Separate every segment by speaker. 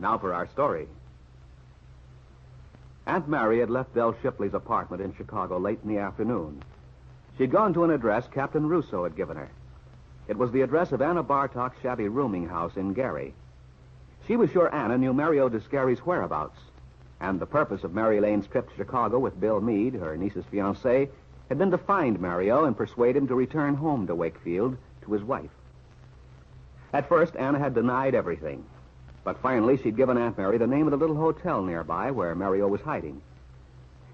Speaker 1: Now for our story. Aunt Mary had left Belle Shipley's apartment in Chicago late in the afternoon. She'd gone to an address Captain Russo had given her. It was the address of Anna Bartok's shabby rooming house in Gary. She was sure Anna knew Mario Descary's whereabouts, and the purpose of Mary Lane's trip to Chicago with Bill Meade, her niece's fiancé, had been to find Mario and persuade him to return home to Wakefield to his wife. At first, Anna had denied everything, but finally she'd given Aunt Mary the name of the little hotel nearby where Mario was hiding.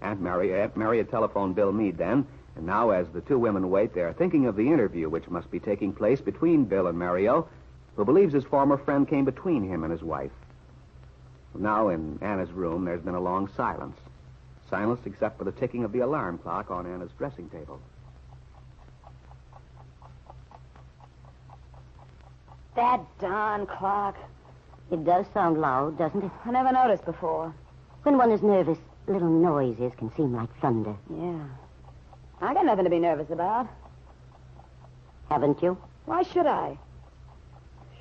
Speaker 1: Aunt Mary had telephoned Bill Meade then, and now as the two women wait, they're thinking of the interview which must be taking place between Bill and Mario, who believes his former friend came between him and his wife. Now in Anna's room, there's been a long silence. Silence except for the ticking of the alarm clock on Anna's dressing table.
Speaker 2: That darn clock.
Speaker 3: It does sound loud, doesn't it?
Speaker 2: I never noticed before.
Speaker 3: When one is nervous, little noises can seem like thunder.
Speaker 2: Yeah. I got nothing to be nervous about.
Speaker 3: Haven't you?
Speaker 2: Why should I?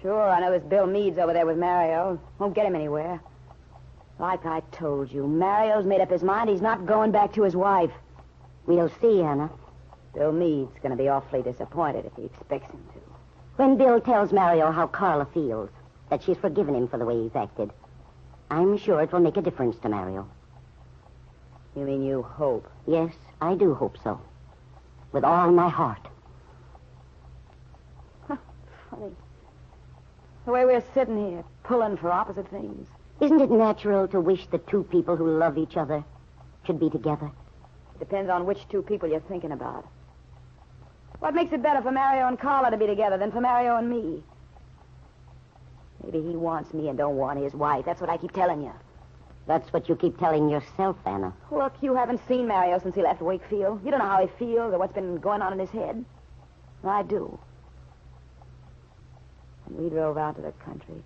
Speaker 2: Sure, I know this Bill Meade's over there with Mario. Won't get him anywhere. Like I told you, Mario's made up his mind he's not going back to his wife.
Speaker 3: We'll see, Anna.
Speaker 2: Bill Meade's going to be awfully disappointed if he expects him to.
Speaker 3: When Bill tells Mario how Carla feels, that she's forgiven him for the way he's acted, I'm sure it will make a difference to Mario.
Speaker 2: You mean you hope?
Speaker 3: Yes, I do hope so. With all my heart.
Speaker 2: Funny. The way we're sitting here, pulling for opposite things.
Speaker 3: Isn't it natural to wish that two people who love each other should be together?
Speaker 2: It depends on which two people you're thinking about. What makes it better for Mario and Carla to be together than for Mario and me? Maybe he wants me and don't want his wife. That's what I keep telling you.
Speaker 3: That's what you keep telling yourself, Anna.
Speaker 2: Look, you haven't seen Mario since he left Wakefield. You don't know how he feels or what's been going on in his head. Well, I do. And we drove out to the country,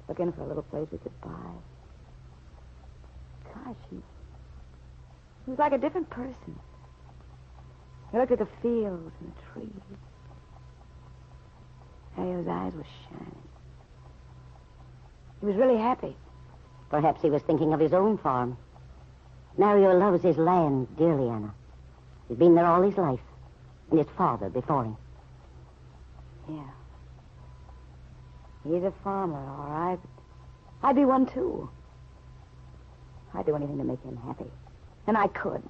Speaker 2: looking for a little place we could buy. Gosh, he was like a different person. I looked at the fields and the trees. Mario's eyes were shining. He was really happy.
Speaker 3: Perhaps he was thinking of his own farm. Mario loves his land dearly, Anna. He's been there all his life, and his father before him.
Speaker 2: Yeah. He's a farmer, all right. I'd be one, too. I'd do anything to make him happy. And I could.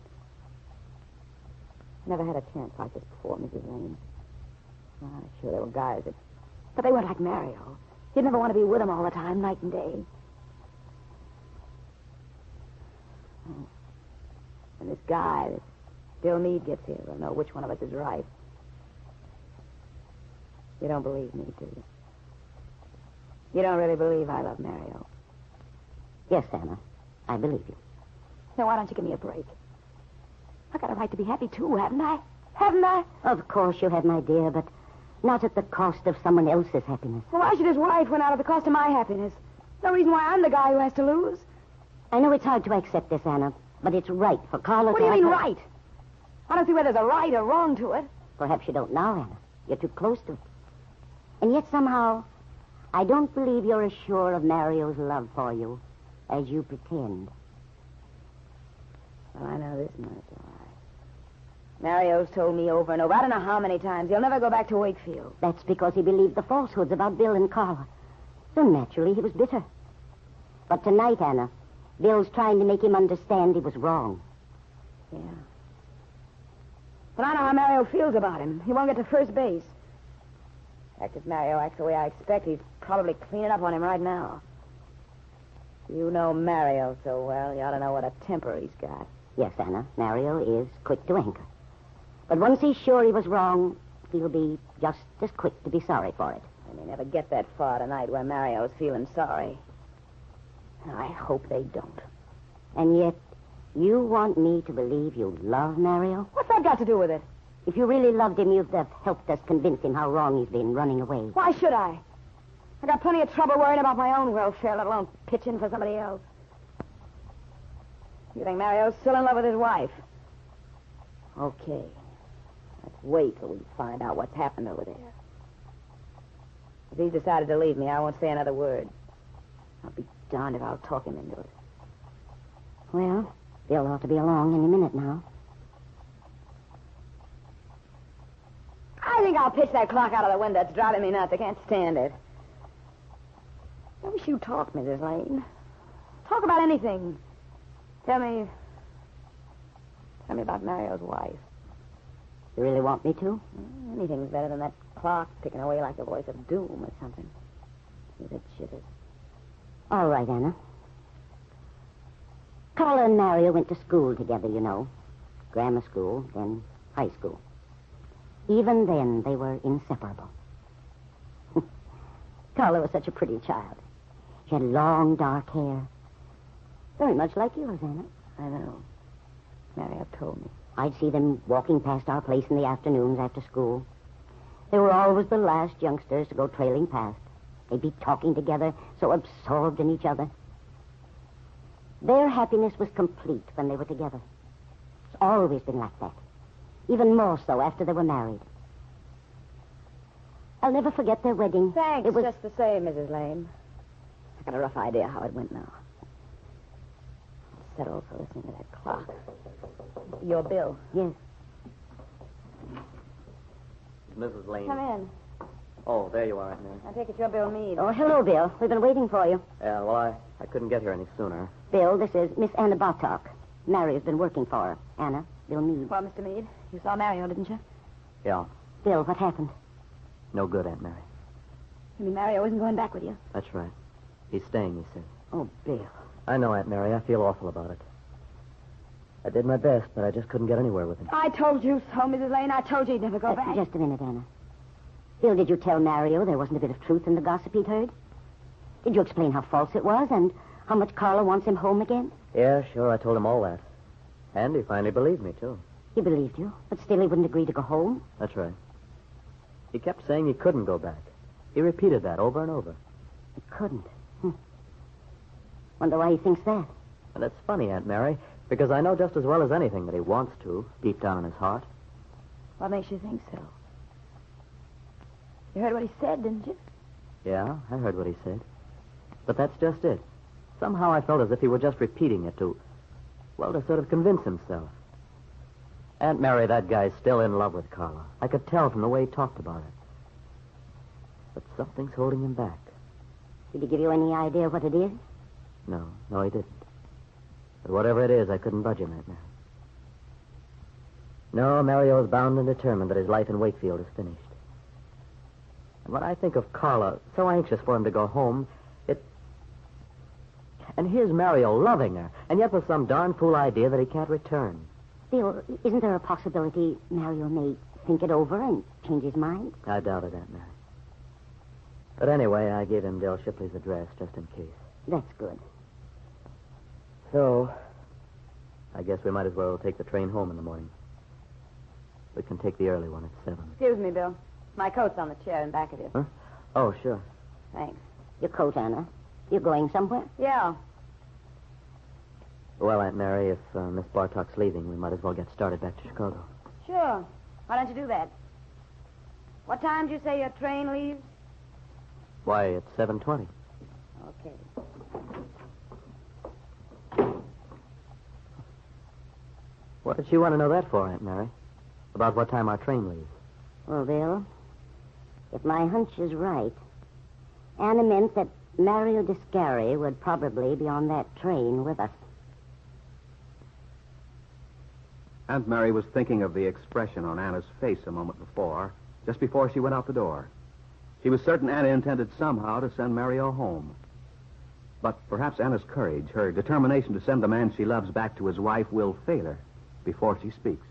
Speaker 2: I never had a chance like this before, Mrs. Lane. Oh, I'm sure there were guys that... But they weren't like Mario. You'd never want to be with him all the time, night and day. When this guy, this Bill Meade, gets here, we'll know which one of us is right. You don't believe me, do you? You don't really believe I love Mario?
Speaker 3: Yes, Anna. I believe you.
Speaker 2: Then why don't you give me a break? I got a right to be happy, too, haven't I? Haven't I?
Speaker 3: Of course you have, my dear, but not at the cost of someone else's happiness.
Speaker 2: Well, why should his wife win out at the cost of my happiness? No reason why I'm the guy who has to lose.
Speaker 3: I know it's hard to accept this, Anna, but it's right for Carla
Speaker 2: What
Speaker 3: to...
Speaker 2: do you mean, right? I don't see whether there's a right or wrong to it.
Speaker 3: Perhaps you don't now, Anna. You're too close to it. And yet somehow, I don't believe you're as sure of Mario's love for you as you pretend.
Speaker 2: Well, I know this much, all right. Mario's told me over and over, I don't know how many times, he'll never go back to Wakefield.
Speaker 3: That's because he believed the falsehoods about Bill and Carla. So naturally, he was bitter. But tonight, Anna, Bill's trying to make him understand he was wrong.
Speaker 2: Yeah. But I know how Mario feels about him. He won't get to first base. In fact, if Mario acts the way I expect, he's probably cleaning up on him right now. You know Mario so well, you ought to know what a temper he's got.
Speaker 3: Yes, Anna, Mario is quick to anger. But once he's sure he was wrong, he'll be just as quick to be sorry for it.
Speaker 2: I may never get that far tonight where Mario's feeling sorry. I hope they don't.
Speaker 3: And yet, you want me to believe you love Mario?
Speaker 2: What's that got to do with it?
Speaker 3: If you really loved him, you'd have helped us convince him how wrong he's been running away.
Speaker 2: Why should I? I got plenty of trouble worrying about my own welfare, let alone pitching for somebody else. You think Mario's still in love with his wife? Okay. Let's wait till we find out what's happened over there. If he's decided to leave me, I won't say another word. I'll be darned if I'll talk him into it.
Speaker 3: Well, Bill ought to be along any minute now.
Speaker 2: I think I'll pitch that clock out of the window. It's driving me nuts. I can't stand it. I wish you'd talk, Mrs. Lane. Talk about anything. Tell me about Mario's wife.
Speaker 3: You really want me to?
Speaker 2: Anything's better than that clock ticking away like the voice of doom or something. See that shit is.
Speaker 3: All right, Anna. Carla and Mario went to school together, you know. Grammar school, then high school. Even then, they were inseparable. Carla was such a pretty child. She had long, dark hair. Very much like yours, Anna.
Speaker 2: I know. Mario told me.
Speaker 3: I'd see them walking past our place in the afternoons after school. They were always the last youngsters to go trailing past. They'd be talking together, so absorbed in each other. Their happiness was complete when they were together. It's always been like that. Even more so after they were married. I'll never forget their wedding.
Speaker 2: Thanks,
Speaker 3: it was...
Speaker 2: just the same, Mrs. Lane. I got a rough idea how it went now. I'll settle for listening to that clock. Your bill.
Speaker 3: Yes.
Speaker 4: Mrs. Lane.
Speaker 2: Come in.
Speaker 4: Oh, there you are, Aunt Mary.
Speaker 2: I take it you're Bill Meade.
Speaker 3: Oh, hello, Bill. We've been waiting for you.
Speaker 4: Yeah, well, I couldn't get here any sooner.
Speaker 3: Bill, this is Miss Anna Bartok. Mary's been working for her. Anna, Bill Meade.
Speaker 2: Well, Mr. Meade, you saw Mario, didn't you?
Speaker 4: Yeah,
Speaker 3: Bill, what happened?
Speaker 4: no good, Aunt Mary.
Speaker 2: You mean Mario isn't going back with you?
Speaker 4: That's right. He's staying, he said.
Speaker 3: Oh, Bill.
Speaker 4: I know, Aunt Mary. I feel awful about it. I did my best, but I just couldn't get anywhere with him.
Speaker 2: I told you so, Mrs. Lane. I told you he'd never go back.
Speaker 3: Just a minute, Anna. Bill, did you tell Mario there wasn't a bit of truth in the gossip he'd heard? Did you explain how false it was and how much Carla wants him home again?
Speaker 4: Yeah, sure, I told him all that. And he finally believed me, too.
Speaker 3: He believed you, but still he wouldn't agree to go home?
Speaker 4: That's right. He kept saying he couldn't go back. He repeated that over and over.
Speaker 3: He couldn't. Wonder why he thinks that.
Speaker 4: And it's funny, Aunt Mary, because I know just as well as anything that he wants to, deep down in his heart.
Speaker 2: What makes you think so? You heard what he said, didn't you?
Speaker 4: Yeah, I heard what he said. But that's just it. Somehow I felt as if he were just repeating it to sort of convince himself. Aunt Mary, that guy's still in love with Carla. I could tell from the way he talked about it. But something's holding him back.
Speaker 3: Did he give you any idea what it is?
Speaker 4: No, he didn't. But whatever it is, I couldn't budge him, Aunt Mary. No, Mario is bound and determined that his life in Wakefield is finished. And when I think of Carla, so anxious for him to go home, And here's Mario loving her, and yet with some darn fool idea that he can't return.
Speaker 3: Bill, isn't there a possibility Mario may think it over and change his mind?
Speaker 4: I doubt it, Aunt Mary. But anyway, I gave him Dell Shipley's address just in case.
Speaker 3: That's good.
Speaker 4: So, I guess we might as well take the train home in the morning. We can take the early one at 7.
Speaker 2: Excuse me, Bill. My coat's on the chair in back of you.
Speaker 4: Huh? Oh, sure.
Speaker 2: Thanks.
Speaker 3: Your coat, Anna. You're going somewhere?
Speaker 2: Yeah.
Speaker 4: Well, Aunt Mary, if Miss Bartok's leaving, we might as well get started back to Chicago.
Speaker 2: Sure. Why don't you do that? What time did you say your train leaves?
Speaker 4: Why, it's 7:20.
Speaker 2: Okay.
Speaker 4: What did she want to know that for, Aunt Mary? About what time our train leaves?
Speaker 3: Well, Bill, if my hunch is right, Anna meant that Mario Descari would probably be on that train with us.
Speaker 1: Aunt Mary was thinking of the expression on Anna's face a moment before, just before she went out the door. She was certain Anna intended somehow to send Mario home. But perhaps Anna's courage, her determination to send the man she loves back to his wife, will fail her before she speaks.